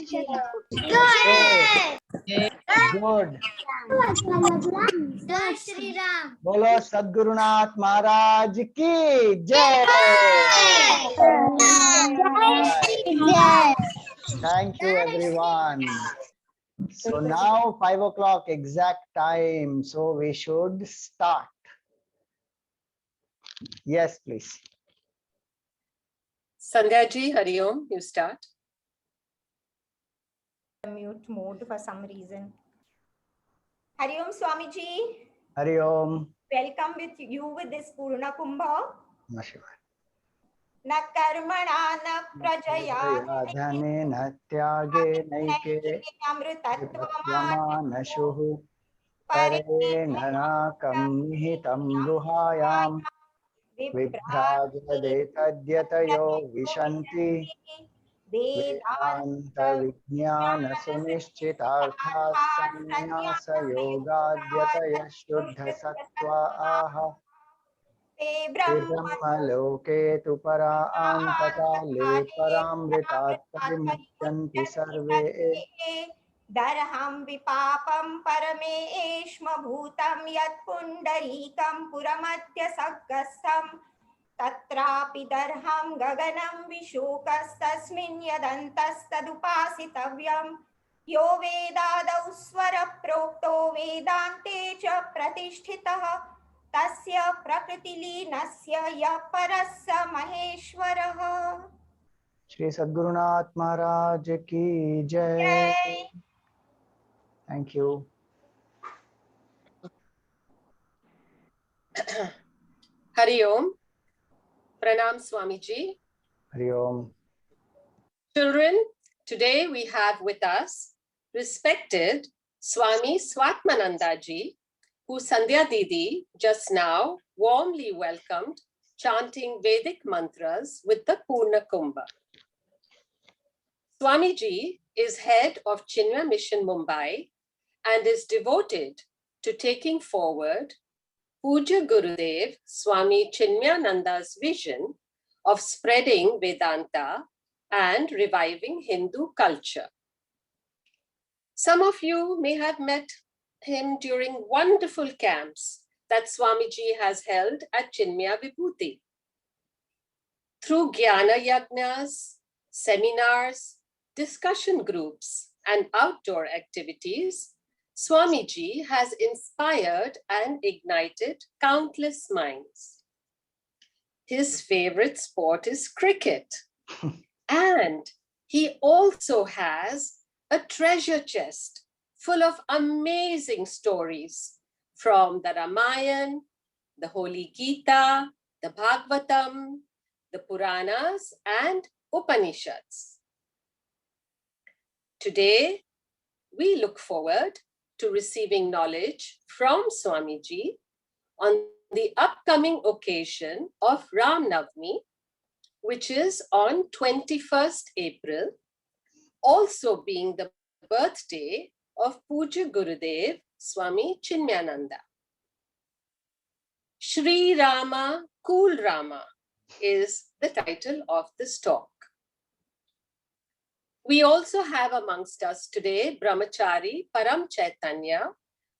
Okay. Good. जय श्री राम। बोलो सद्गुरुनाथ महाराज की जय। Thank you everyone. So now 5 o'clock exact time. So we should start. Yes, please. Sandhya ji, Hari Om, you start. Mute mode for some reason. Hari Om Swamiji. Hari Om. Welcome with you with this Purna Kumbha. Namaskar. न कर्मणा न प्रजया धनेन त्यागे नैके अमृतत्वमानशुः त्वमानशुः परेण नाकं निहितं गुहायां विभ्राजदेतद्यतयो विशन्ति वेदान्तविज्ञानसुनिश्चितार्थाः संन्यासयोगाद्यतयः शुद्धसत्त्वाः ब्रह्मलोके तु परान्तकाले परामृतात् परिमुच्यन्ति सर्वे दर्हं विपापं परमेष्म भूतं यत् पुण्डरीकं पुरमध्य सग्गस्थं तत्रापि दर्हं गगनं विशोकस्तस्मिन् यदन्तस्तदुपासितव्यं यो वेदादौ स्वरप्रोक्तो वेदान्ते च प्रतिष्ठितः तस्य प्रकृतिलीनस्य यः परः स महेश्वरः। श्री सद्गुरुनाथ महाराज की जय। Thank you. Hari Om. Pranam Swamiji. Hari Om. Children, today we have with us respected Swami Swatmananda ji, who Sandhya Didi just now warmly welcomed, chanting Vedic mantras with the Purna Kumbha. Swamiji is head of Chinmaya Mission Mumbai and is devoted to taking forward Puja Gurudev Swami Chinmayananda's vision of spreading Vedanta and reviving Hindu culture. Some of you may have met him during wonderful camps that Swamiji has held at Chinmaya Vibhuti. Through Jnana Yajnas, seminars, discussion groups, and outdoor activities, Swamiji has inspired and ignited countless minds. His favorite sport is cricket. And he also has a treasure chest full of amazing stories from the Ramayana, the Holy Gita, the Bhagavatam, the Puranas, and Upanishads. Today, we look forward to receiving knowledge from Swamiji on the upcoming occasion of Ram Navami, which is on 21st April, also being the birthday of Puja Gurudev Swami Chinmayananda. Shri Rama, Cool Rama is the title of this talk. We also have amongst us today Brahmachari Param Chaitanya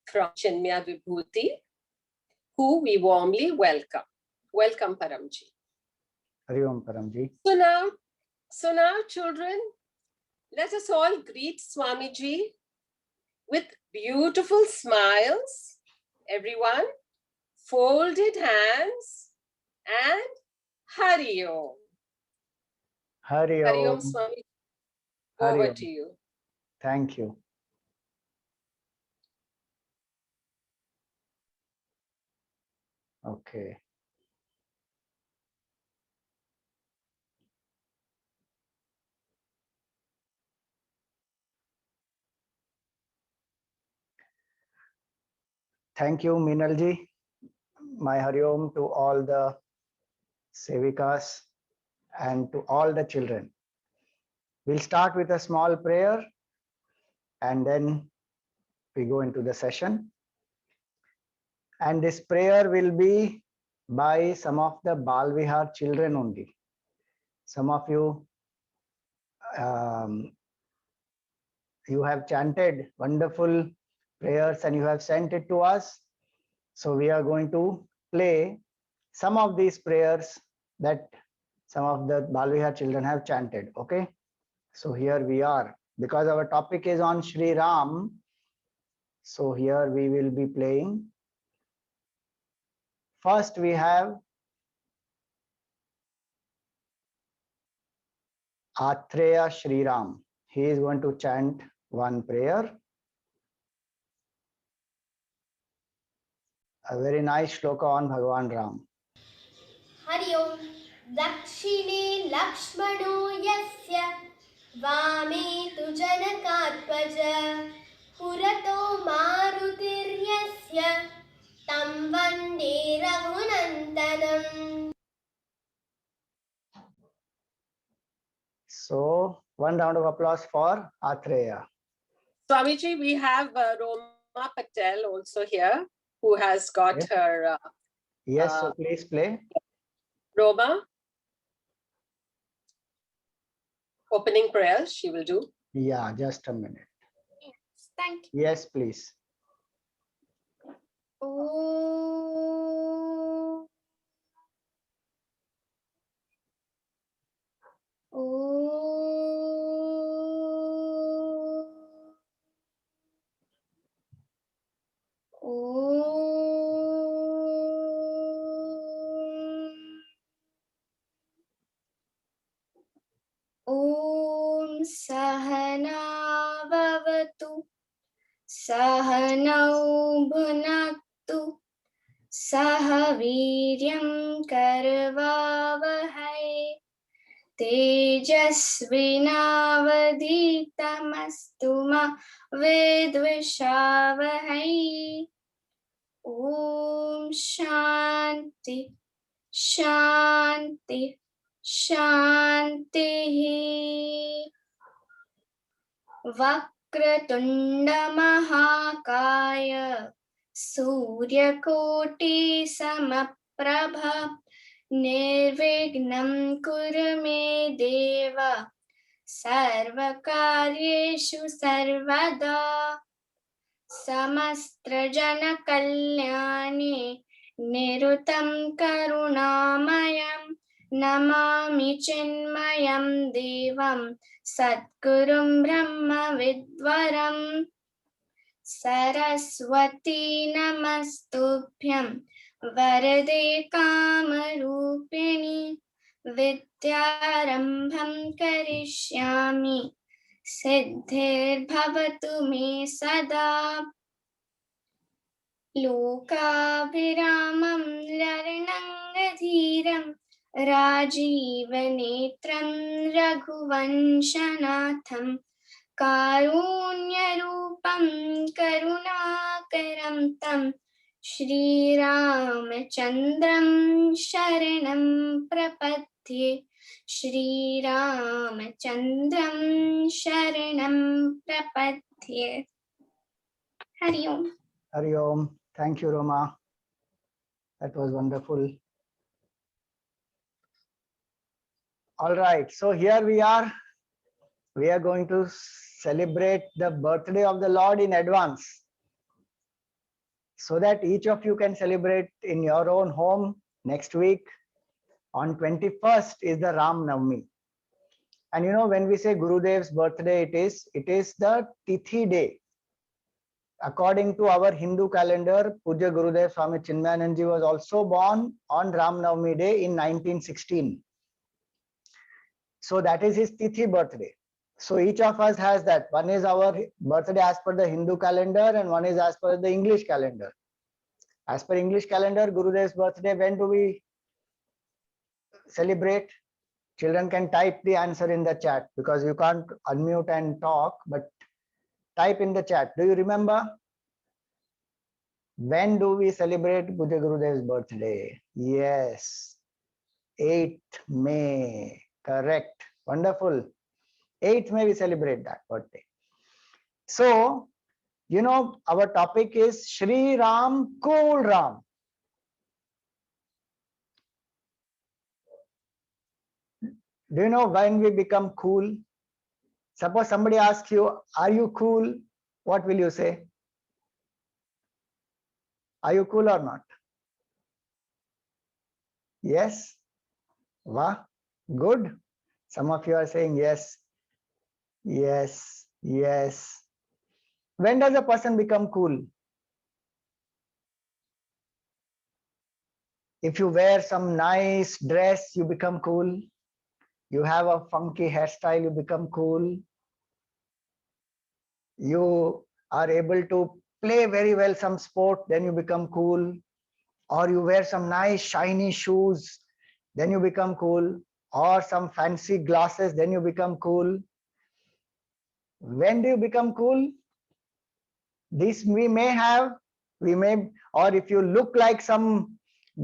from Chinmaya Vibhuti, who we warmly welcome. Welcome, Paramji. Hari Om Paramji. So now, children, let us all greet Swamiji with beautiful smiles, everyone, folded hands, and Hari Om. Hari Om. Hari Om, Swami. Hari Over Om. to you. Thank you. Okay. Thank you, Minalji. My Hari Om to all the Sevikas and to all the children. We'll start with a small prayer and then we go into the session. And this prayer will be by some of the Bal Vihar children only. Some of you You have chanted wonderful prayers and you have sent it to us. So we are going to play some of these prayers that some of the Balvihar children have chanted. Okay. So here we are. Because our topic is on Sri Ram. So here we will be playing. First we have Atreya Sri Ram. He is going to chant one prayer. A very nice shloka on Bhagavan Ram. Hari Om दक्षिणे लक्ष्मणो यस्य वामे तु जनकात्मज पुरतो मारुतिर्यस्य तं वन्दे रघुनन्दनम्. So one round of applause for Atreya. Swamiji, we have Roma Patel also here, who has got Yes. her Yes, so please play. Roma opening prayers she will do. Yeah, just a minute. Thank you. Yes, please. Om. Om Sahana Bhavatu Sahanau Bhunaktu Saha Viryam Karvavahai Tejasvinavadhitamastu ma Vidvishavahai. Om Shanti Shanti Shanti. Vakratunda Mahakaya Suryakoti Samaprabha Nirvignam Kurme Deva Sarvakaryeshu Sarvada Samastrajana Kalyani Nirutam Karunamayam Namami Chinmayam Devam Satgurum Brahma Vidvaram Saraswati Namastubhyam Varade Kamarupini Vidyarambham Karishyami Siddhir Bhavatu Me Sada Lokabhiramam Laranangadhiram Rajivanetram Raghuvanshanatham Karunyarupam Karunakaram Tam Shri Ramachandram Sharanam Prapadye Shri Ramachandram Sharanam Prapadye. Hari Om. Hari Om. Thank you, Roma. That was wonderful. All right. So here we are. We are going to celebrate the birthday of the Lord in advance, so that each of you can celebrate in your own home next week. On 21st is the Ram Navami. And you know, when we say Gurudev's birthday, it is the Tithi day. According to our Hindu calendar, Puja Gurudev Swami Chinmayananji was also born on Ram Navami day in 1916. So that is his Tithi birthday. So each of us has that. One is our birthday as per the Hindu calendar and one is as per the English calendar. As per English calendar, Gurudev's birthday, when do we celebrate? Children can type the answer in the chat because you can't unmute and talk, but type in the chat. Do you remember? When do we celebrate Puja Gurudev's birthday? Yes, 8th May. Correct. Wonderful. 8th May we celebrate that birthday. So, you know, our topic is Sri Ram, Cool Ram. Do you know when we become cool? Suppose somebody asks you, are you cool? What will you say? Are you cool or not? Yes? Wow, good. Some of you are saying yes, yes, yes. When does a person become cool? If you wear some nice dress, you become cool. You have a funky hairstyle, you become cool. You are able to play very well some sport, then you become cool. Or you wear some nice shiny shoes, then you become cool. Or some fancy glasses, then you become cool. When do you become cool? This we may, or if you look like some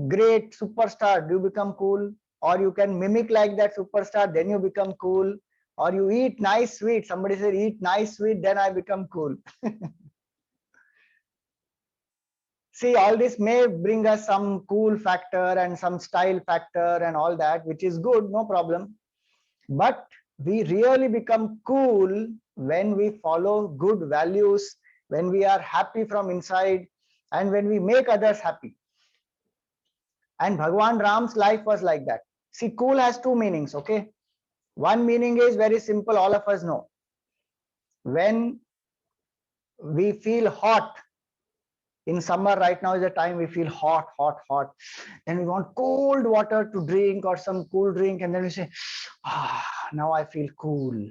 great superstar, do you become cool? Or you can mimic like that superstar, then you become cool. Or you eat nice sweet, somebody said eat nice sweet, then I become cool. See, all this may bring us some cool factor and some style factor and all that, which is good, no problem. But we really become cool when we follow good values, when we are happy from inside, and when we make others happy. And Bhagwan Ram's life was like that. See, cool has two meanings, okay? One meaning is very simple, all of us know. When we feel hot, in summer right now is the time we feel hot, and we want cold water to drink or some cool drink, and then we say, now I feel cool.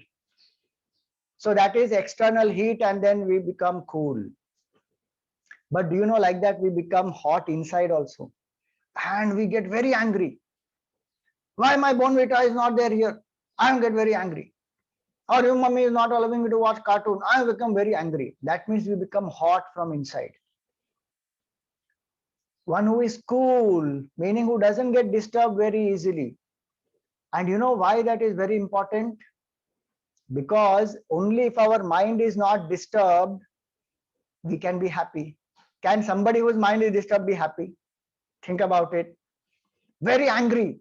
So that is external heat, and then we become cool. But do you know, like that we become hot inside also, and we get very angry. Why my Bonvita is not there here? I get very angry. Or your mummy is not allowing me to watch cartoon. I become very angry. That means we become hot from inside. One who is cool, meaning who doesn't get disturbed very easily. And you know why that is very important? Because only if our mind is not disturbed, we can be happy. Can somebody whose mind is disturbed be happy? Think about it. Very angry.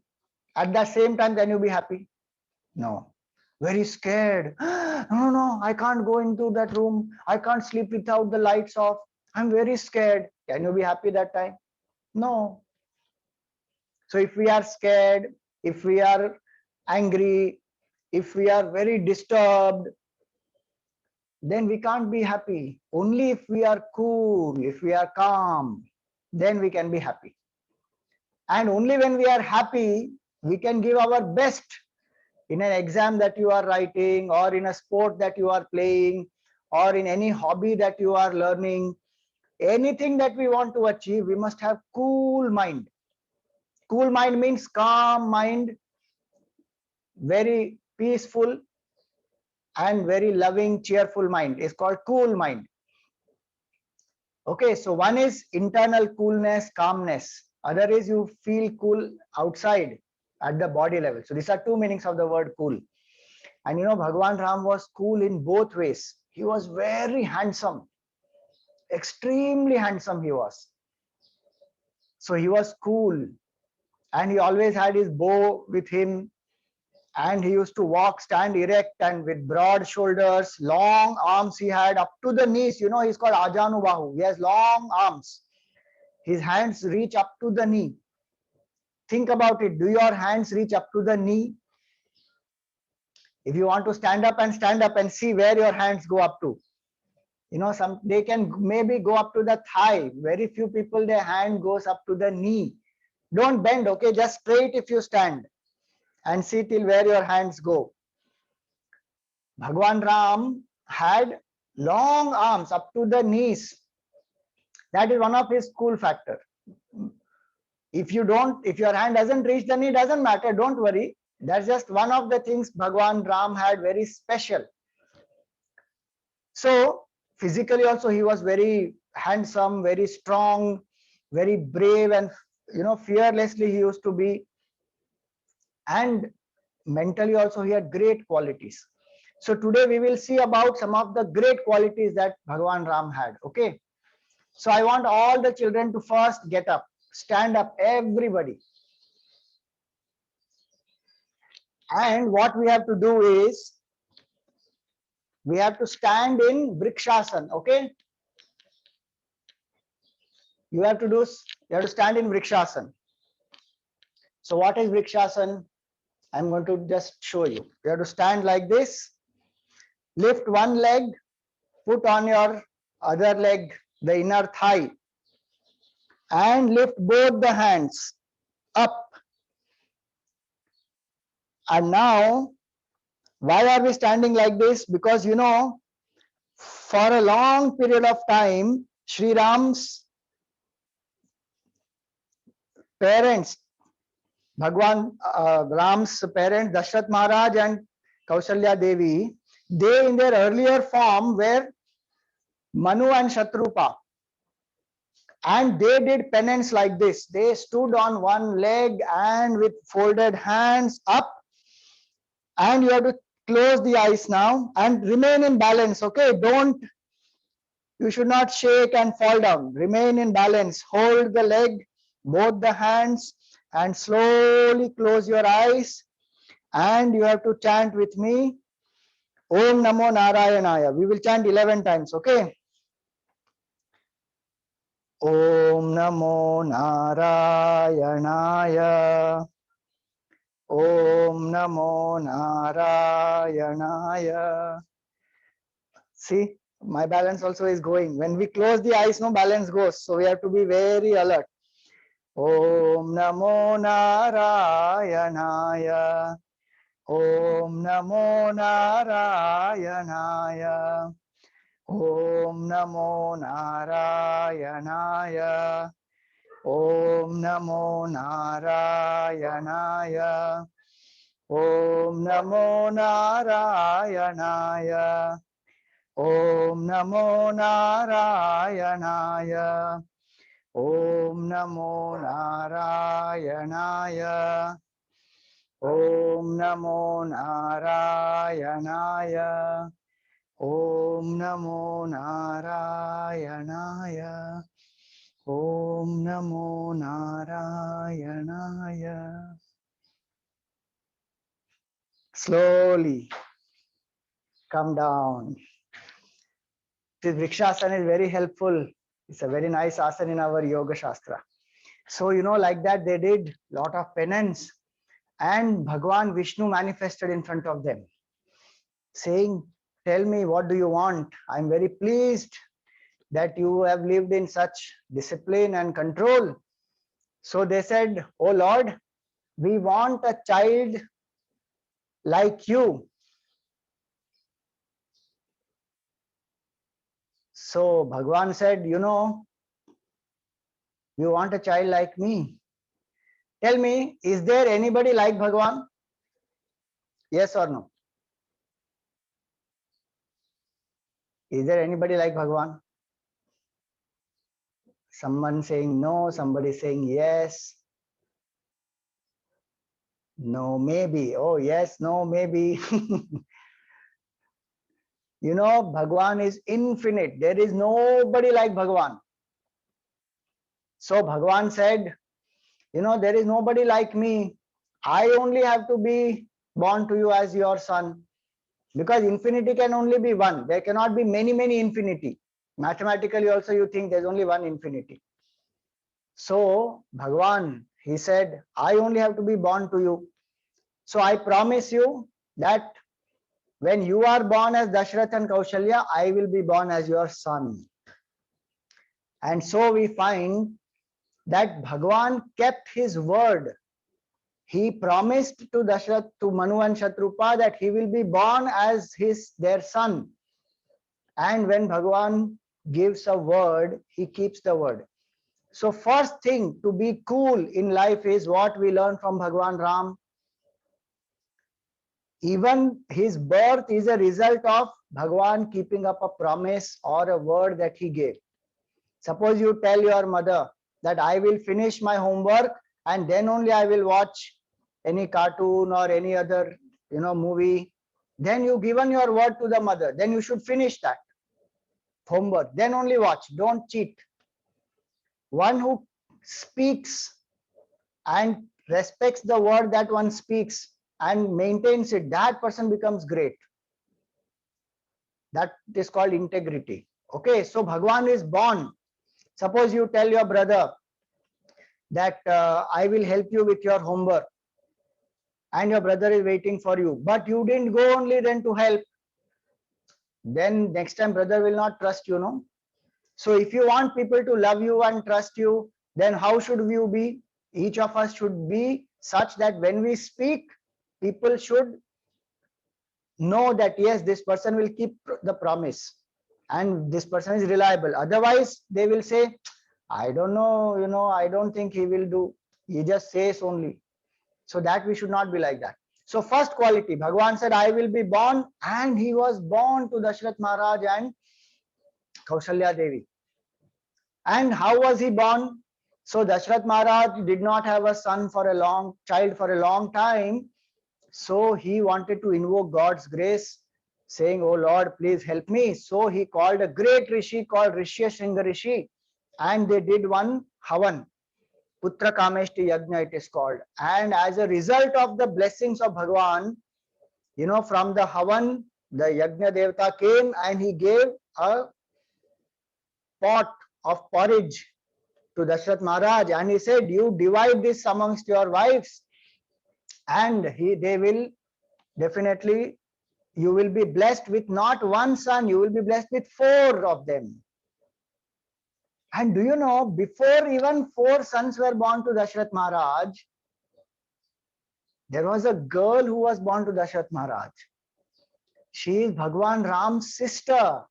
At the same time, can you be happy? No. Very scared. No, I can't go into that room. I can't sleep without the lights off. I'm very scared. Can you be happy that time? No. So if we are scared, if we are angry, if we are very disturbed, then we can't be happy. Only if we are cool, if we are calm, then we can be happy. And only when we are happy, we can give our best in an exam that you are writing, or in a sport that you are playing, or in any hobby that you are learning. Anything that we want to achieve, we must have cool mind. Cool mind means calm mind, very peaceful and very loving, cheerful mind is called cool mind. Okay, so one is internal coolness, calmness. Other is you feel cool outside at the body level. So these are two meanings of the word cool. And you know, Bhagwan Ram was cool in both ways. He was very handsome, extremely handsome he was. So he was cool, and he always had his bow with him, and he used to walk, stand erect and with broad shoulders, long arms he had up to the knees. You know, he's called Ajanubahu. He has long arms. His hands reach up to the knee. Think about it. Do your hands reach up to the knee? If you want to stand up and see where your hands go up to. You know, they can maybe go up to the thigh. Very few people, their hand goes up to the knee. Don't bend, okay? Just straight if you stand and see till where your hands go. Bhagwan Ram had long arms up to the knees. That is one of his cool factor. If your hand doesn't reach the knee, doesn't matter, don't worry. That's just one of the things Bhagwan Ram had very special. So physically also he was very handsome, very strong, very brave, and you know, fearlessly he used to be. And mentally also he had great qualities. So today we will see about some of the great qualities that Bhagwan Ram had. Okay. So I want all the children to first get up, stand up, everybody. And what we have to do is, we have to stand in Vrikshasana, okay? You have to stand in Vrikshasana. So what is Vrikshasana? I'm going to just show you. You have to stand like this, lift one leg, put on your other leg, the inner thigh, and lift both the hands up. And now, why are we standing like this? Because you know, for a long period of time, Sri Ram's parents, Bhagwan Ram's parents, Dashrath Maharaj and Kaushalya Devi, they in their earlier form were Manu and Shatrupa. And they did penance like this. They stood on one leg and with folded hands up. And you have to close the eyes now and remain in balance, okay? You should not shake and fall down. Remain in balance. Hold the leg, both the hands, and slowly close your eyes. And you have to chant with me, Om Namo Narayanaya. We will chant 11 times, okay? Om Namo Narayanaya. Om Namo Narayanaya. See, my balance also is going. When we close the eyes, no balance goes. So we have to be very alert. Om Namo Narayanaya. Om Namo Narayanaya. Om Namo Narayanaya. Om Namo Narayanaya. Om Namo Narayanaya. Om Namo Narayanaya. Om Namo Narayanaya. Om Namo Narayanaya. Om Namo Narayanaya. Om Namo Narayanaya. Slowly come down. This Vrikshasana is very helpful. It's a very nice asana in our Yoga Shastra. So, you know, like that they did a lot of penance and Bhagwan Vishnu manifested in front of them saying, tell me, what do you want? I'm very pleased that you have lived in such discipline and control. So they said, oh Lord, we want a child like you. So Bhagwan said, you know, you want a child like me. Tell me, is there anybody like Bhagwan? Yes or no? Is there anybody like Bhagwan? Someone saying no, somebody saying yes. No, maybe. Oh, yes, no, maybe. You know, Bhagwan is infinite. There is nobody like Bhagwan. So Bhagwan said, you know, there is nobody like me. I only have to be born to you as your son. Because infinity can only be one. There cannot be many, many infinity. Mathematically also you think there's only one infinity. So Bhagwan, he said, I only have to be born to you. So I promise you that when you are born as Dashrath and Kaushalya, I will be born as your son. And so we find that Bhagwan kept his word. He promised to Dashrath, to Manu and Shatrupa that he will be born as their son. And when Bhagwan gives a word, he keeps the word. So first thing to be cool in life is what we learn from Bhagwan Ram. Even his birth is a result of Bhagwan keeping up a promise or a word that he gave. Suppose you tell your mother that I will finish my homework and then only I will watch any cartoon or any other movie. Then you given your word to the mother. Then you should finish that homework. Then only watch. Don't cheat. One who speaks and respects the word that one speaks and maintains it, that person becomes great. That is called integrity. Okay, so Bhagwan is born. Suppose you tell your brother that I will help you with your homework, and your brother is waiting for you, but you didn't go only then to help. Then next time brother will not trust you, no? So if you want people to love you and trust you, then how should you be? Each of us should be such that when we speak, people should know that yes, this person will keep the promise and this person is reliable. Otherwise, they will say, I don't know, I don't think he will do. He just says only. So that we should not be like that. So first quality, Bhagwan said, I will be born, and he was born to Dashrath Maharaj and Kaushalya Devi. And how was he born? So Dashrath Maharaj did not have a son for a long time. So he wanted to invoke God's grace, saying, oh Lord, please help me. So he called a great rishi called Rishya Shringa Rishi, and they did one Havan. Putra Kameshti Yajna it is called. And as a result of the blessings of Bhagwan, from the Havan, the Yajna Devata came and he gave a pot of porridge to Dashrath Maharaj, and he said, you divide this amongst your wives, and they will definitely, you will be blessed with not one son, you will be blessed with 4 of them. And do you know, before even 4 sons were born to Dashrath Maharaj, there was a girl who was born to Dashrath Maharaj. She is Bhagwan Ram's sister.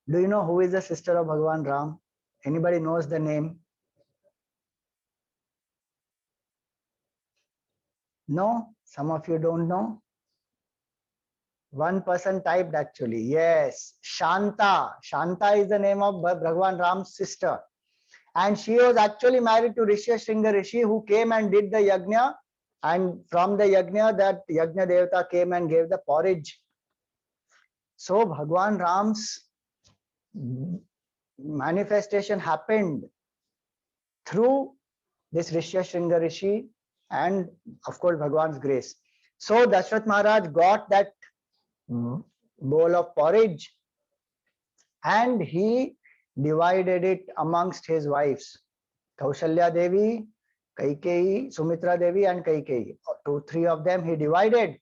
Do you know who is the sister of Bhagwan Ram? Anybody knows the name? No? Some of you don't know? One person typed actually. Yes, Shanta. Shanta is the name of Bhagwan Ram's sister. And she was actually married to Rishya Shringa Rishi, who came and did the yajna. And from the yajna, that Yajna Devata came and gave the porridge. So Bhagwan Ram's manifestation happened through this Rishya Shringa Rishi and of course Bhagwan's grace. So Dashrath Maharaj got that bowl of porridge and he divided it amongst his wives. Kaushalya Devi, Kaikeyi, Sumitra Devi and Kaikeyi. 2-3 of them he divided,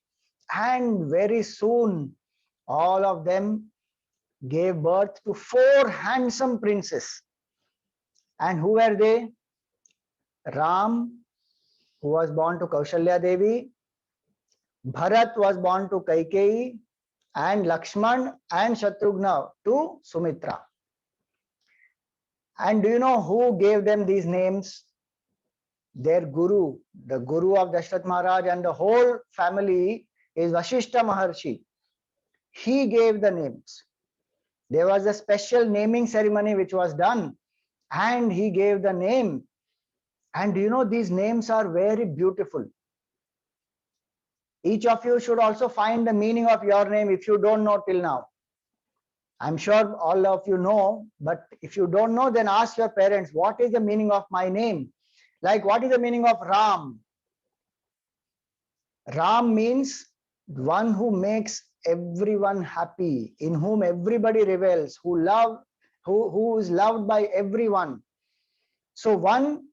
and very soon all of them gave birth to 4 handsome princes. And who were they? Ram, who was born to Kaushalya Devi, Bharat was born to Kaikeyi, and Lakshman and Shatrughna to Sumitra. And do you know who gave them these names? Their guru, the guru of Dashrath Maharaj and the whole family is Vashishta Maharshi. He gave the names. There was a special naming ceremony which was done, and he gave the name. And you know, these names are very beautiful. Each of you should also find the meaning of your name if you don't know till now. I'm sure all of you know, but if you don't know, then ask your parents, what is the meaning of my name? Like, what is the meaning of Ram? Ram means one who makes everyone happy, in whom everybody revels, who is loved by everyone. So one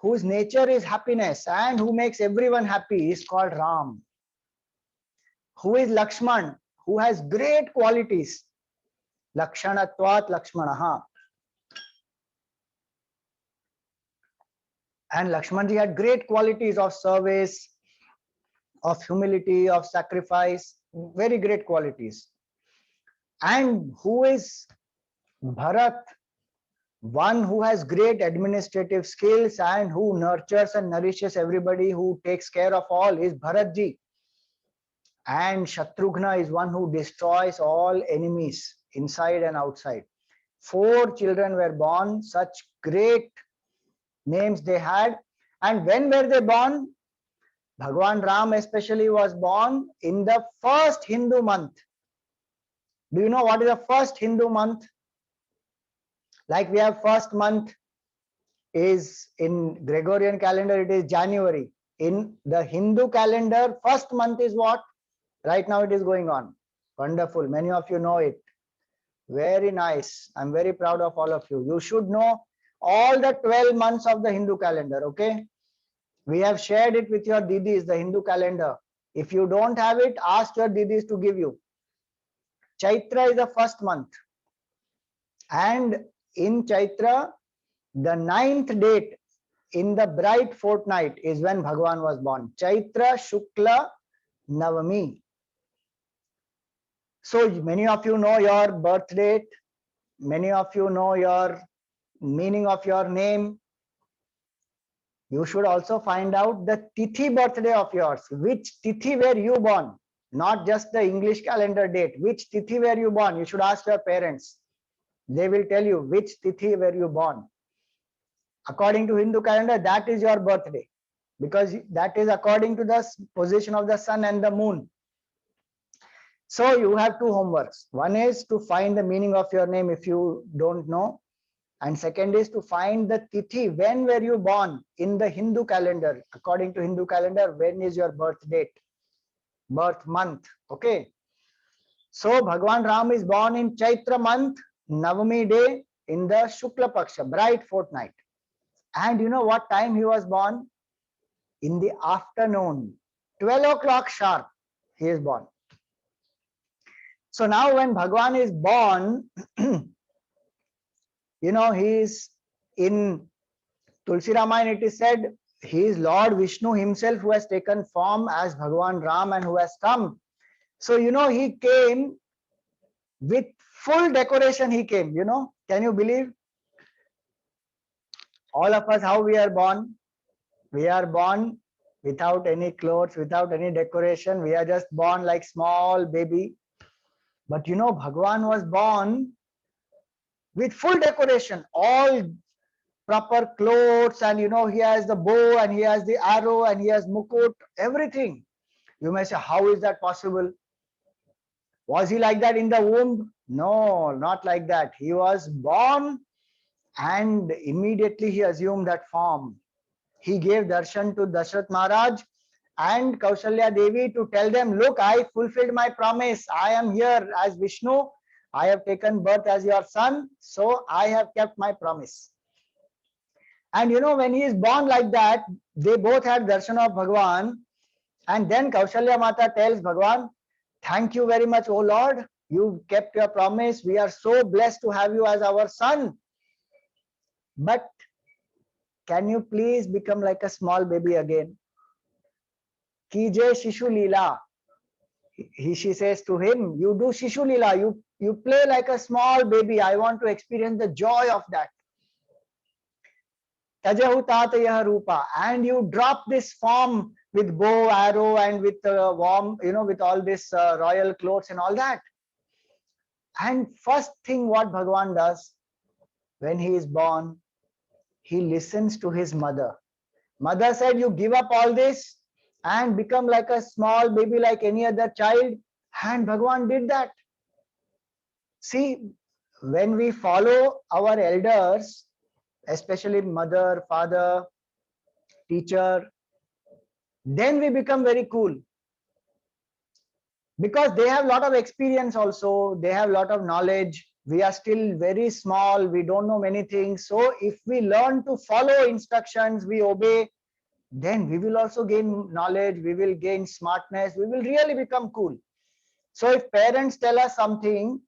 whose nature is happiness and who makes everyone happy is called Ram. Who is Lakshman? Who has great qualities. Lakshanatvat Lakshmanaha. And Lakshmanji had great qualities of service, of humility, of sacrifice, very great qualities. And who is Bharat? One who has great administrative skills and who nurtures and nourishes everybody, who takes care of all, is Bharatji. And Shatrughna is one who destroys all enemies inside and outside. 4 children were born, such great names they had. And when were they born? Bhagwan Ram especially was born in the first Hindu month. Do you know what is the first Hindu month? Like we have first month is in Gregorian calendar, it is January. In the Hindu calendar, first month is what? Right now it is going on. Wonderful. Many of you know it. Very nice. I'm very proud of all of you. You should know all the 12 months of the Hindu calendar. Okay. We have shared it with your didis, the Hindu calendar. If you don't have it, ask your didis to give you. Chaitra is the first month. And in Chaitra, the 9th date in the bright fortnight is when Bhagwan was born. Chaitra Shukla Navami. So many of you know your birth date. Many of you know your meaning of your name. You should also find out the Tithi birthday of yours. Which Tithi were you born? Not just the English calendar date. Which Tithi were you born? You should ask your parents. They will tell you which Tithi were you born. According to Hindu calendar, that is your birthday. Because that is according to the position of the sun and the moon. So you have two homeworks. One is to find the meaning of your name if you don't know. And second is to find the Tithi. When were you born in the Hindu calendar? According to Hindu calendar, when is your birth date? Birth month. Okay. So Bhagwan Ram is born in Chaitra month, Navami day in the Shukla Paksha, bright fortnight. And you know what time he was born? In the afternoon, 12 o'clock sharp, he is born. So now when Bhagwan is born, you know, he is in Tulsi Ramayana, it is said, he is Lord Vishnu himself who has taken form as Bhagwan Ram and who has come. So, you know, he came with full decoration, he came, you know, can you believe? All of us, how we are born? We are born without any clothes, without any decoration. We are just born like small baby. But you know, Bhagwan was born with full decoration, all proper clothes, and you know, he has the bow and he has the arrow and he has mukut, everything. You may say, how is that possible? Was he like that in the womb? No, not like that. He was born and immediately he assumed that form. He gave darshan to Dashrath Maharaj and Kaushalya Devi to tell them, look, I fulfilled my promise. I am here as Vishnu. I have taken birth as your son. So I have kept my promise. And you know, when he is born like that, they both had darshan of Bhagwan. And then Kaushalya Mata tells Bhagwan, thank you very much, O Lord. You kept your promise. We are so blessed to have you as our son. But can you please become like a small baby again? Kije Shishu Leela. She says to him, you do Shishu Leela. You play like a small baby. I want to experience the joy of that. Tajahu Tatayah Rupa. And you drop this form with bow, arrow, and with warm, you know, with all this royal clothes and all that. And first thing what Bhagwan does when he is born, he listens to his mother. Mother said, you give up all this and become like a small baby like any other child. And Bhagwan did that. See, when we follow our elders, especially mother, father, teacher, then we become very cool. Because they have a lot of experience also, they have a lot of knowledge. We are still very small, we don't know many things. So if we learn to follow instructions, we obey, then we will also gain knowledge, we will gain smartness, we will really become cool. So if parents tell us something,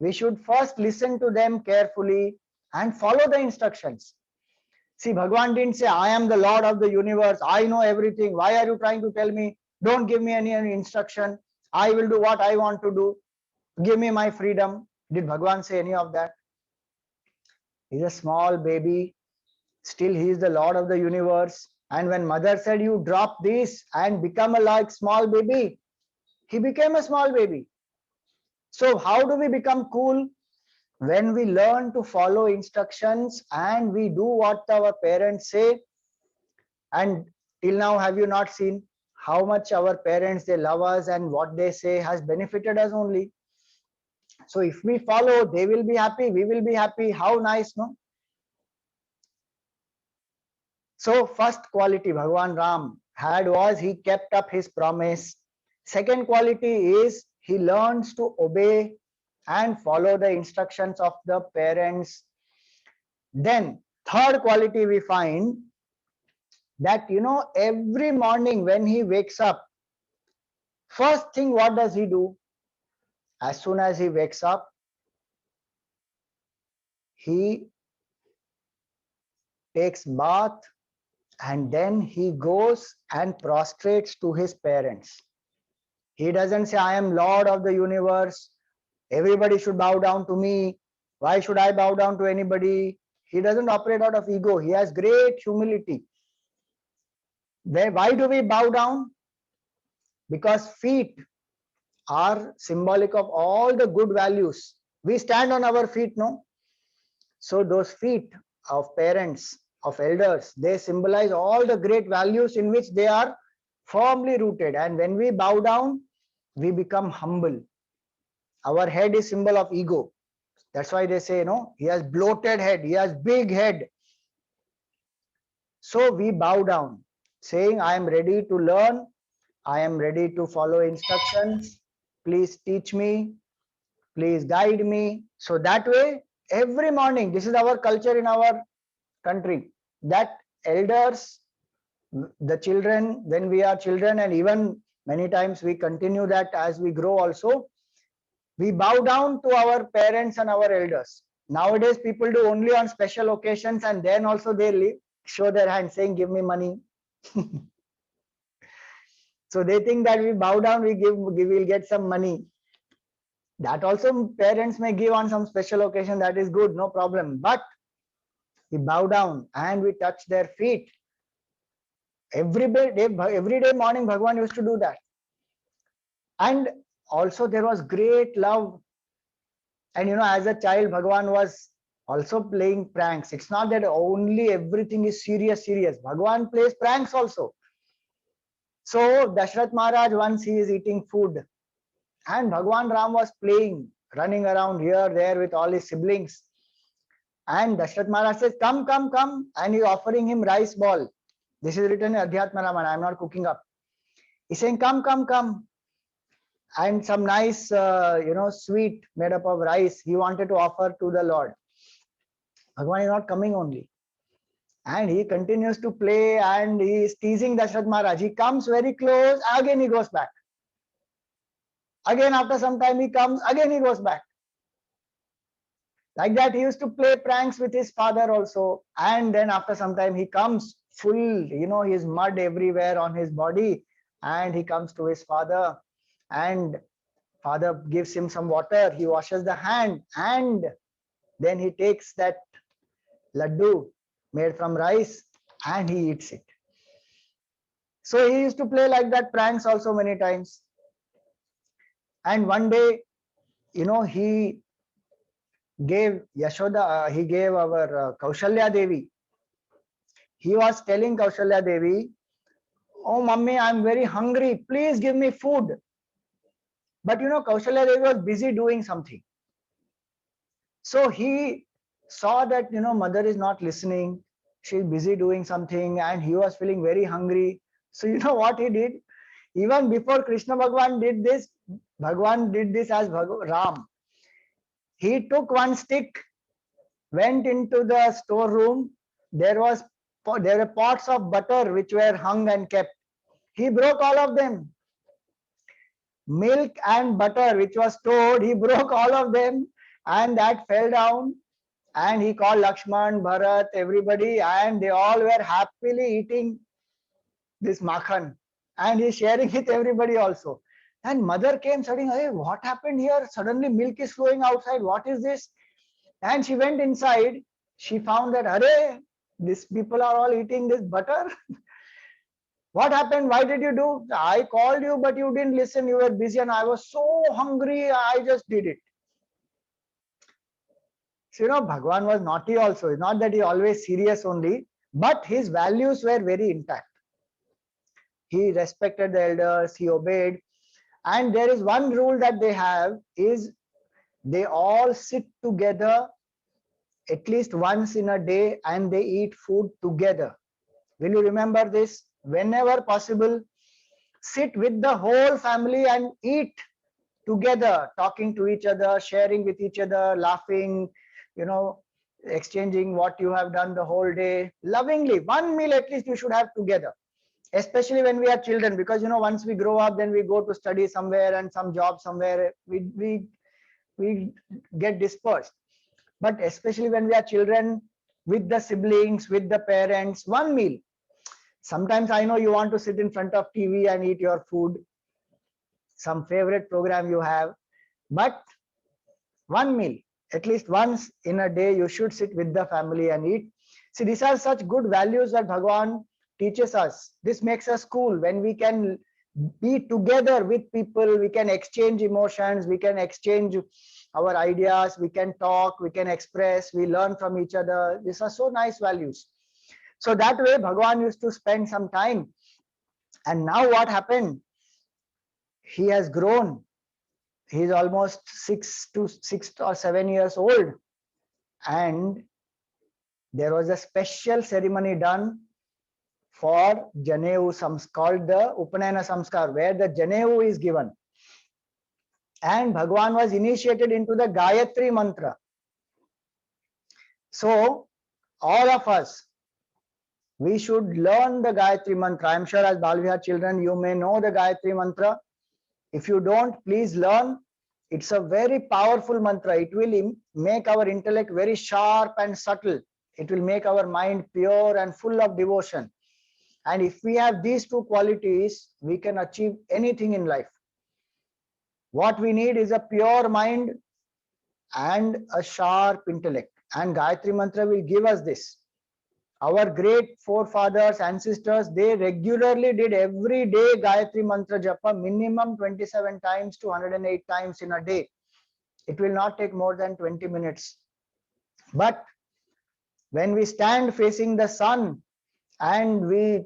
we should first listen to them carefully and follow the instructions. See, Bhagwan didn't say, I am the Lord of the universe, I know everything. Why are you trying to tell me? Don't give me any instruction. I will do what I want to do. Give me my freedom. Did Bhagwan say any of that? He's a small baby. Still, he is the Lord of the universe. And when mother said, you drop this and become a like small baby, he became a small baby. So how do we become cool? When we learn to follow instructions and we do what our parents say. And till now, have you not seen how much our parents, they love us and what they say has benefited us only? So if we follow, they will be happy, we will be happy. How nice, no? So first quality Bhagwan Ram had was he kept up his promise. Second quality is he learns to obey and follow the instructions of the parents. Then third quality we find that, every morning when he wakes up, first thing what does he do? As soon as he wakes up, he takes bath and then he goes and prostrates to his parents. He doesn't say, I am Lord of the universe, everybody should bow down to me, why should I bow down to anybody? He doesn't operate out of ego. He has great humility. Why do we bow down? Because feet are symbolic of all the good values. We stand on our feet, no? So those feet of parents, of elders, they symbolize all the great values in which they are firmly rooted. And when we bow down, we become humble. Our head is symbol of ego. That's why they say, he has bloated head, he has big head. So we bow down, saying, I am ready to learn, I am ready to follow instructions, please teach me, please guide me. So that way, every morning, this is our culture in our country, that elders, the children, when we are children, and even many times we continue that as we grow also, we bow down to our parents and our elders. Nowadays, people do only on special occasions, and then also they show their hand saying, give me money. So they think that we bow down, we'll get some money. That also parents may give on some special occasion, that is good, no problem. But we bow down and we touch their feet. Every day morning, Bhagwan used to do that. And also there was great love. And as a child, Bhagwan was also playing pranks. It's not that only everything is serious. Bhagwan plays pranks also. So Dashrath Maharaj, once he is eating food, and Bhagwan Ram was playing, running around here, there with all his siblings. And Dashrath Maharaj says, come, come, come. And he's offering him rice ball. This is written in Adhyatma Ramayana. I'm not cooking up. He's saying, come, come, come. And some nice, sweet made up of rice he wanted to offer to the Lord. Bhagwan is not coming only. And he continues to play and he is teasing Dashrath Maharaj. He comes very close, again he goes back. Again, after some time he comes, again he goes back. Like that, he used to play pranks with his father also. And then after some time he comes full, his mud everywhere on his body. And he comes to his father. And father gives him some water. He washes the hand. And then he takes that laddu made from rice and he eats it. So he used to play like that pranks also many times. And one day, he gave Yashoda, he gave our Kaushalya Devi. He was telling Kaushalya Devi, oh mummy, I'm very hungry, please give me food. But Kaushalya Devi was busy doing something. So he saw that mother is not listening, she's busy doing something, and he was feeling very hungry. So what he did? Even before Krishna Bhagwan did this, Bhagwan did this as Ram. He took one stick, went into the storeroom. There were pots of butter which were hung and kept. He broke all of them. Milk and butter which was stored, he broke all of them, and that fell down. And he called Lakshman, Bharat, everybody, and they all were happily eating this makhan. And he's sharing with everybody also. And mother came suddenly, hey, what happened here? Suddenly milk is flowing outside. What is this? And she went inside. She found that, hurry, these people are all eating this butter. What happened? Why did you do? I called you, but you didn't listen. You were busy and I was so hungry. I just did it. So, Bhagwan was naughty also. It's not that he always serious only, but his values were very intact. He respected the elders, he obeyed. And there is one rule that they have is they all sit together at least once in a day and they eat food together. Will you remember this? Whenever possible, sit with the whole family and eat together, talking to each other, sharing with each other, laughing, exchanging what you have done the whole day, lovingly. One meal at least you should have together, especially when we are children, because once we grow up, then we go to study somewhere and some job somewhere, we get dispersed. But especially when we are children, with the siblings, with the parents, one meal. Sometimes I know you want to sit in front of TV and eat your food, some favorite program you have, but one meal, at least once in a day, you should sit with the family and eat. See, these are such good values that Bhagavan teaches us. This makes us cool when we can be together with people, we can exchange emotions, we can exchange our ideas, we can talk, we can express, we learn from each other. These are so nice values. So that way Bhagavan used to spend some time. And now what happened? He has grown. He is almost 6 or 7 years old. And there was a special ceremony done for Janeu, called the Upanayana Samskar, where the Janeu is given. And Bhagavan was initiated into the Gayatri Mantra. So, all of us, we should learn the Gayatri Mantra. I am sure as Balvihar children, you may know the Gayatri Mantra. If you don't, please learn. It's a very powerful mantra. It will make our intellect very sharp and subtle. It will make our mind pure and full of devotion. And if we have these two qualities, we can achieve anything in life. What we need is a pure mind and a sharp intellect. And Gayatri Mantra will give us this. Our great forefathers, ancestors, they regularly did every day Gayatri Mantra Japa, minimum 27 times to 108 times in a day. It will not take more than 20 minutes. But when we stand facing the sun and we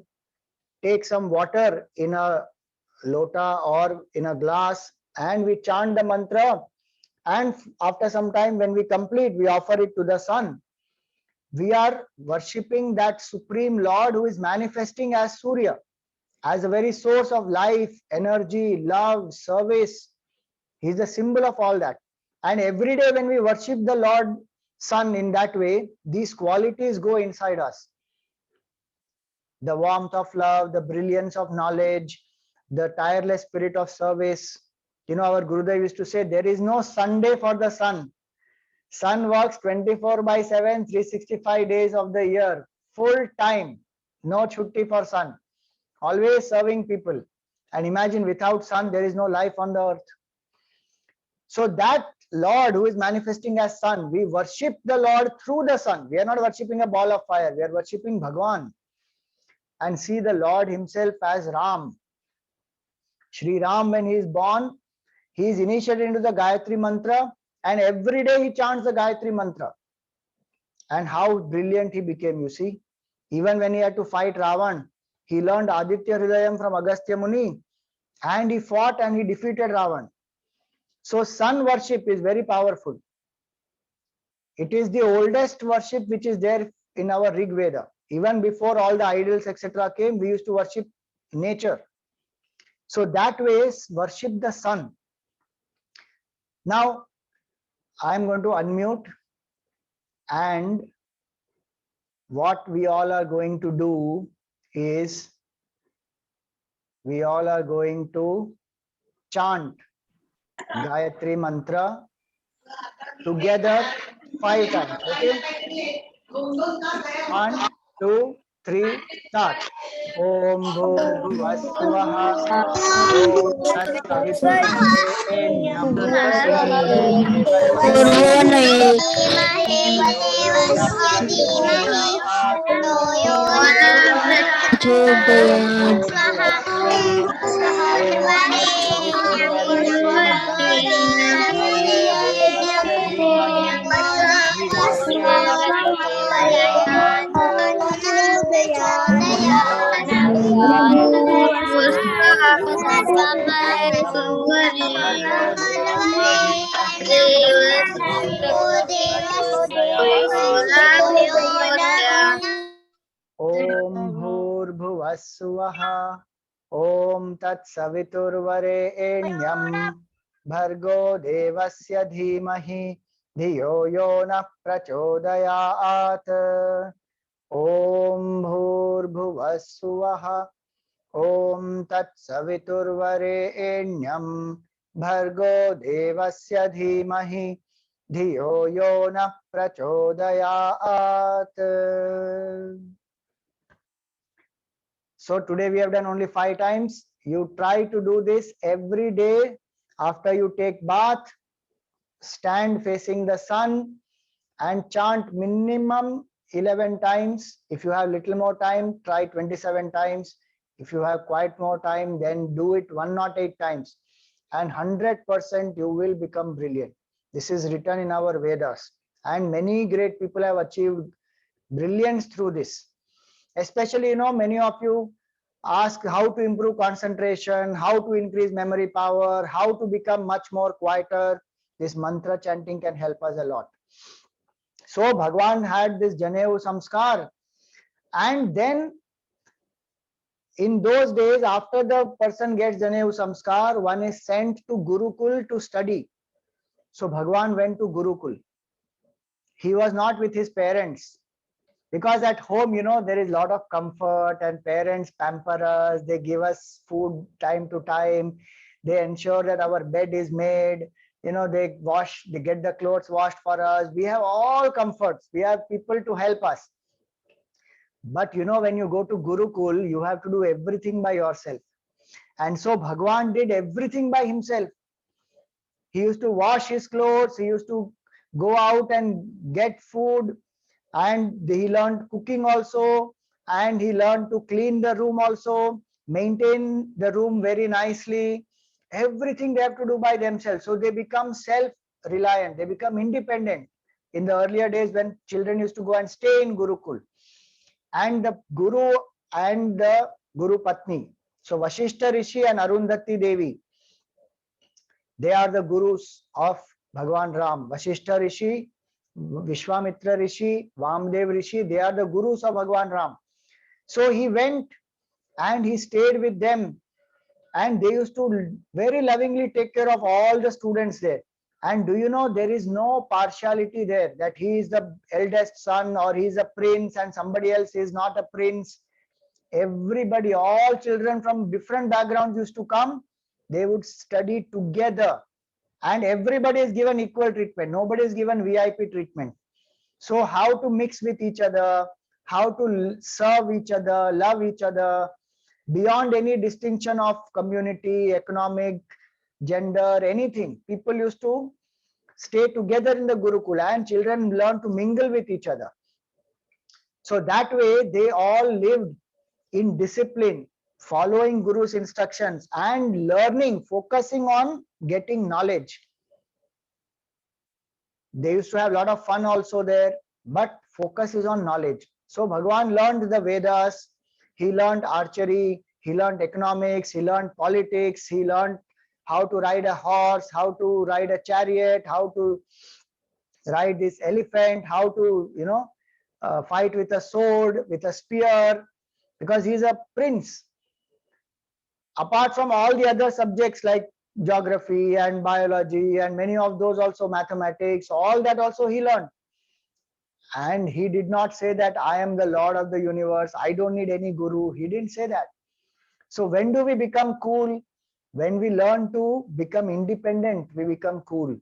take some water in a lota or in a glass and we chant the mantra, and after some time when we complete, we offer it to the sun. We are worshipping that Supreme Lord who is manifesting as Surya, as a very source of life, energy, love, service. He is the symbol of all that. And every day when we worship the Lord Sun in that way, these qualities go inside us. The warmth of love, the brilliance of knowledge, the tireless spirit of service. Our Gurudev used to say, there is no Sunday for the sun. Sun works 24/7, 365 days of the year, full time, no chutti for sun, always serving people. And imagine, without sun, there is no life on the earth. So that Lord who is manifesting as sun, we worship the Lord through the sun. We are not worshipping a ball of fire, we are worshipping Bhagwan. And see the Lord himself as Ram. Shri Ram, when he is born, he is initiated into the Gayatri Mantra, and every day he chants the Gayatri Mantra. And how brilliant he became, you see. Even when he had to fight Ravan, he learned Aditya Hridayam from Agastya Muni, and he fought and he defeated Ravan. So sun worship is very powerful. It is the oldest worship which is there in our Rig Veda. Even before all the idols etc. came, we used to worship nature. So that way, worship the sun. Now, I am going to unmute, and what we all are going to do is we all are going to chant Gayatri Mantra together 5 times. Okay? 1, 2, 3, start. Om Bhuvasvaha Om Tatsaviturvarenyam Bhargo Devasya Dhimahi धियो यो नः Om Bhurbhuvasvaha Om Tat Saviturvarenyam Bhargo Devasya Dhimahi Dhiyo Yo Na Prachodayat. Om Bhurbhuvassuvaha Om Tat Saviturvarenyam Bhargo Devasya Dhimahi Dhiyo Yo Na Prachodayat. So today we have done only 5 times. You try to do this every day after you take bath. Stand facing the sun and chant minimum 11 times. If you have little more time, try 27 times. If you have quite more time, then do it 108 times. And 100% you will become brilliant. This is written in our Vedas. And many great people have achieved brilliance through this. Especially, many of you ask how to improve concentration, how to increase memory power, how to become much more quieter. This mantra chanting can help us a lot. So Bhagwan had this Janevu Samskar, and then in those days, after the person gets Janevu Samskar, one is sent to Gurukul to study. So Bhagwan went to Gurukul. He was not with his parents. Because at home, there is a lot of comfort and parents pamper us. They give us food time to time. They ensure that our bed is made. They get the clothes washed for us. We have all comforts. We have people to help us. But when you go to Gurukul, you have to do everything by yourself. And so Bhagwan did everything by himself. He used to wash his clothes. He used to go out and get food. And he learned cooking also, and he learned to clean the room also, maintain the room very nicely. Everything they have to do by themselves. So they become self-reliant, they become independent. In the earlier days when children used to go and stay in Gurukul, and the Guru and the Guru Patni. So Vashishta Rishi and Arundhati Devi, they are the gurus of Bhagwan Ram. Vashishta Rishi, Vishwamitra Rishi, Vamdev Rishi, they are the gurus of Bhagwan Ram. So he went and he stayed with them, and they used to very lovingly take care of all the students there. And do you know, there is no partiality there, that he is the eldest son or he is a prince and somebody else is not a prince. Everybody, all children from different backgrounds used to come. They would study together. And everybody is given equal treatment. Nobody is given VIP treatment. So how to mix with each other, how to serve each other, love each other, beyond any distinction of community, economic, gender, anything. People used to stay together in the Gurukula, and children learn to mingle with each other. So that way they all lived in discipline, following Guru's instructions and learning, focusing on getting knowledge. They used to have a lot of fun also there, but focus is on knowledge. So Bhagwan learned the Vedas, he learned archery, he learned economics, he learned politics, he learned how to ride a horse, how to ride a chariot, how to ride this elephant, how to, fight with a sword, with a spear, because he's a prince. Apart from all the other subjects like geography and biology and many of those, also mathematics, all that also he learned. And he did not say that I am the Lord of the universe, I don't need any guru. He didn't say that. So when do we become cool? When we learn to become independent, we become cool.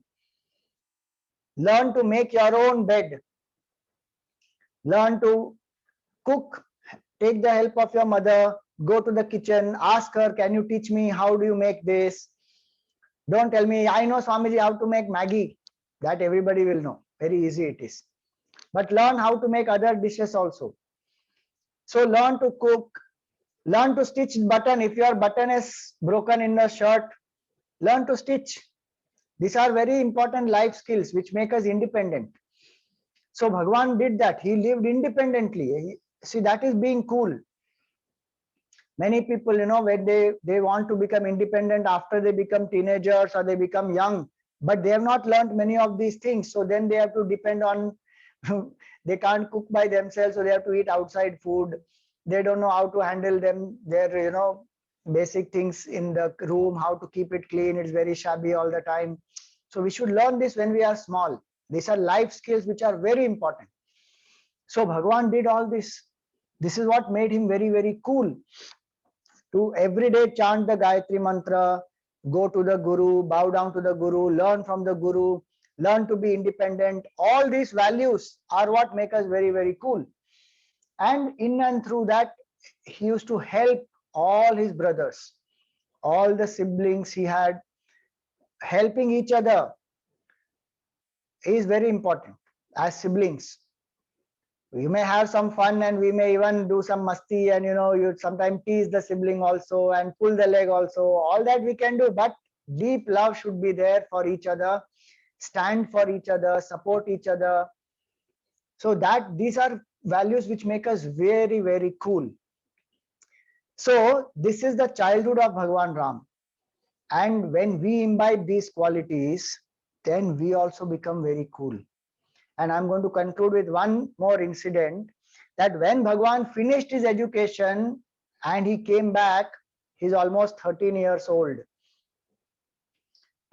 Learn to make your own bed. Learn to cook. Take the help of your mother. Go to the kitchen. Ask her, can you teach me? How do you make this? Don't tell me, I know Swamiji how to make Maggi. That everybody will know. Very easy it is. But learn how to make other dishes also. So learn to cook. Learn to stitch button. If your button is broken in the shirt, learn to stitch. These are very important life skills which make us independent. So Bhagwan did that. He lived independently. See, that is being cool. Many people, when they want to become independent after they become teenagers or they become young, but they have not learned many of these things. So then they have to depend on, they can't cook by themselves, so they have to eat outside food. They don't know how to handle their basic things in the room, how to keep it clean. It's very shabby all the time. So we should learn this when we are small. These are life skills which are very important. So Bhagwan did all this. This is what made him very, very cool. To every day chant the Gayatri Mantra, go to the Guru, bow down to the Guru, learn from the Guru, learn to be independent. All these values are what make us very, very cool. And in and through that, he used to help all his brothers, all the siblings he had. Helping each other is very important as siblings. We may have some fun and we may even do some masti, and you sometimes tease the sibling also and pull the leg also. All that we can do, but deep love should be there for each other, stand for each other, support each other. So that these are values which make us very, very cool. So this is the childhood of Bhagwan Ram. And when we imbibe these qualities, then we also become very cool. And I'm going to conclude with one more incident, that when Bhagwan finished his education and he came back, he's almost 13 years old.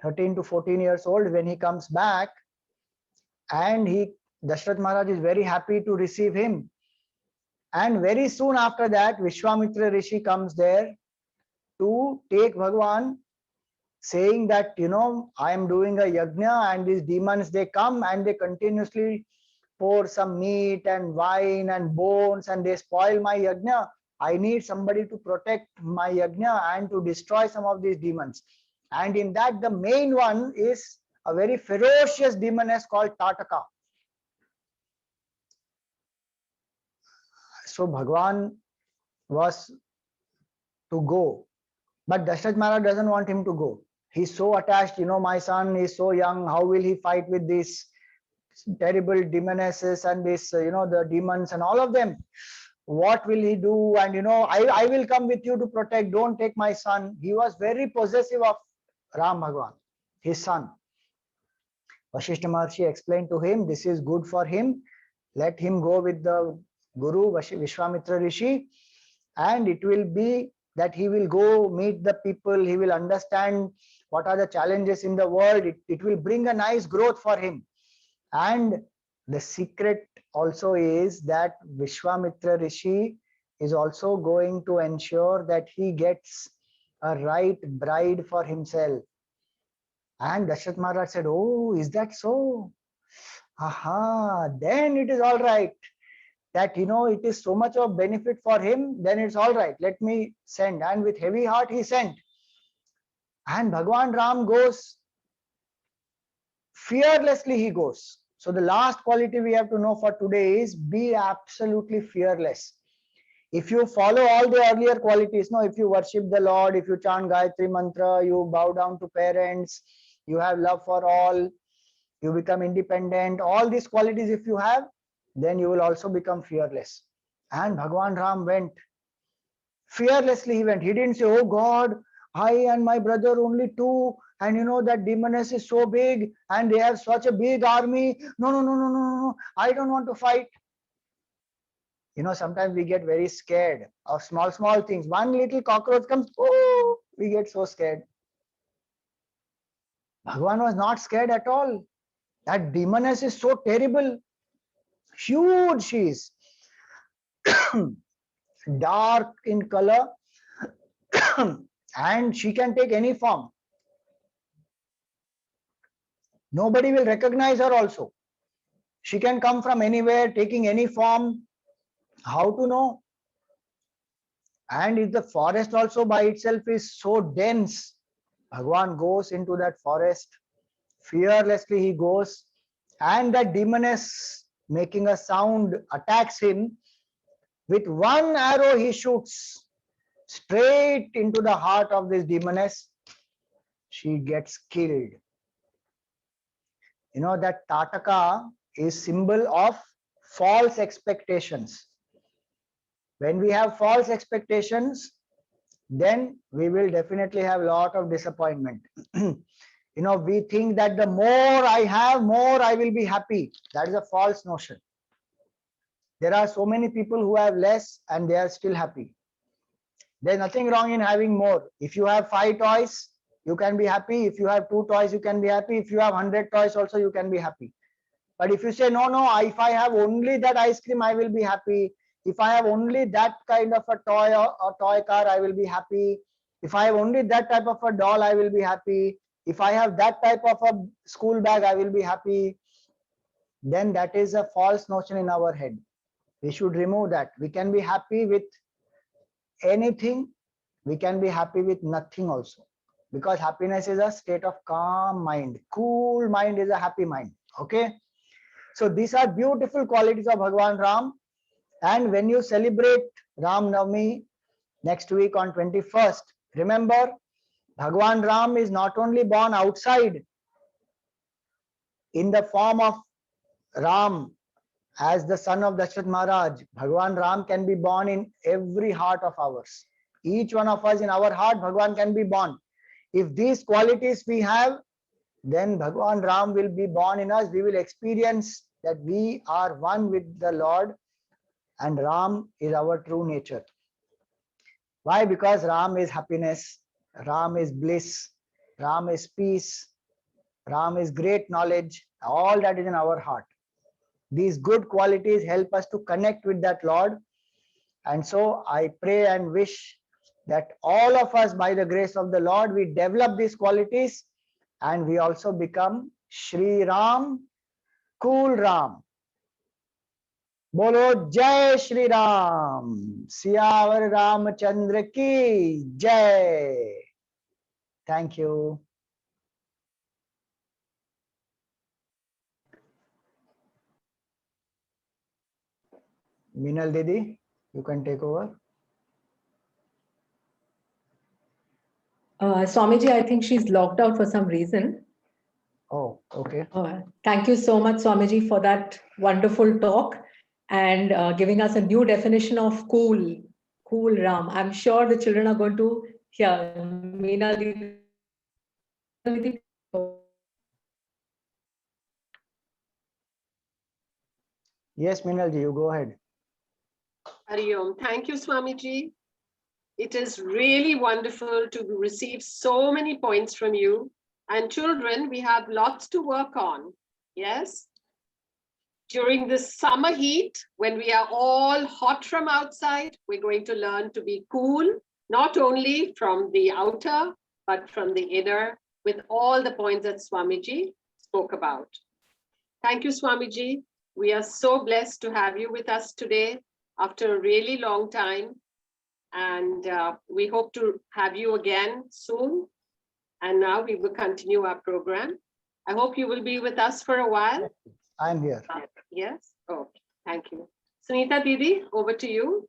13 to 14 years old when he comes back, and Dashrath Maharaj is very happy to receive him. And very soon after that, Vishwamitra Rishi comes there to take Bhagwan, saying that, I am doing a yajna and these demons, they come and they continuously pour some meat and wine and bones and they spoil my yajna. I need somebody to protect my yajna and to destroy some of these demons. And in that, the main one is a very ferocious demoness called Tataka. So Bhagwan was to go, but Dashrath Maharaj doesn't want him to go. He's so attached, my son is so young, how will he fight with these terrible demonesses and this, the demons and all of them? What will he do? And, I will come with you to protect, don't take my son. He was very possessive of Ram Bhagwan, his son. Vasishtha Maharshi explained to him, this is good for him. Let him go with the Guru, Vishwamitra Rishi, and it will be that he will go meet the people, he will understand what are the challenges in the world. It will bring a nice growth for him. And the secret also is that Vishwamitra Rishi is also going to ensure that he gets a right bride for himself. And Dashrath Maharaj said, oh, is that so? Aha, then it is all right. That, it is so much of benefit for him, then it's all right. Let me send. And with heavy heart, he sent. And Bhagwan Ram goes, fearlessly he goes. So the last quality we have to know for today is be absolutely fearless. If you follow all the earlier qualities, if you worship the Lord, if you chant Gayatri Mantra, you bow down to parents, you have love for all, you become independent, all these qualities if you have, then you will also become fearless. And Bhagwan Ram went. Fearlessly he went. He didn't say, oh God, I and my brother only two, and that demoness is so big and they have such a big army. No, I don't want to fight. Sometimes we get very scared of small things. One little cockroach comes, oh, we get so scared. Bhagwan was not scared at all. That demoness is so terrible. Huge she is. Dark in color. And she can take any form. Nobody will recognize her also. She can come from anywhere, taking any form. How to know? And if the forest also by itself is so dense, Bhagwan goes into that forest. Fearlessly he goes. And that demoness, making a sound, attacks him. With one arrow he shoots straight into the heart of this demoness. She gets killed. That Tataka is symbol of false expectations. When we have false expectations, then we will definitely have a lot of disappointment. We think that the more I have, more I will be happy. That is a false notion. There are so many people who have less and they are still happy. There's nothing wrong in having more. If you have 5 toys, you can be happy. If you have 2 toys, you can be happy. If you have 100 toys also, you can be happy. But if you say, no, if I have only that ice cream, I will be happy. If I have only that kind of a toy or toy car, I will be happy. If I have only that type of a doll, I will be happy. If I have that type of a school bag, I will be happy. Then that is a false notion in our head. We should remove that. We can be happy with anything. We can be happy with nothing also. Because happiness is a state of calm mind. Cool mind is a happy mind. Okay. So these are beautiful qualities of Bhagwan Ram. And when you celebrate Ram Navami next week on 21st, remember Bhagwan Ram is not only born outside in the form of Ram as the son of Dashrath Maharaj. Bhagwan Ram can be born in every heart of ours. Each one of us in our heart, Bhagwan can be born. If these qualities we have, then Bhagwan Ram will be born in us. We will experience that we are one with the Lord and Ram is our true nature. Why? Because Ram is happiness, Ram is bliss, Ram is peace, Ram is great knowledge. All that is in our heart. These good qualities help us to connect with that Lord. And so I pray and wish that all of us, by the grace of the Lord, we develop these qualities and we also become Shri Ram, Cool Ram. Bolo Jai Shri Ram, Siyavar Ramchandra ki Jai. Thank you. Meenal Didi, you can take over. Swamiji, I think she's logged out for some reason. Oh, okay. Thank you so much, Swamiji, for that wonderful talk and giving us a new definition of cool Ram. I'm sure the children are going to hear. Meena Didi. Yes, Meenal ji, you go ahead. Hari Om. Thank you, Swamiji. It is really wonderful to receive so many points from you. And children, we have lots to work on. Yes? During this summer heat, when we are all hot from outside, we're going to learn to be cool, not only from the outer, but from the inner, with all the points that Swamiji spoke about. Thank you, Swamiji. We are so blessed to have you with us today after a really long time. And we hope to have you again soon. And now we will continue our program. I hope you will be with us for a while. I'm here. Yes? Okay, thank you. Sunita Didi, over to you.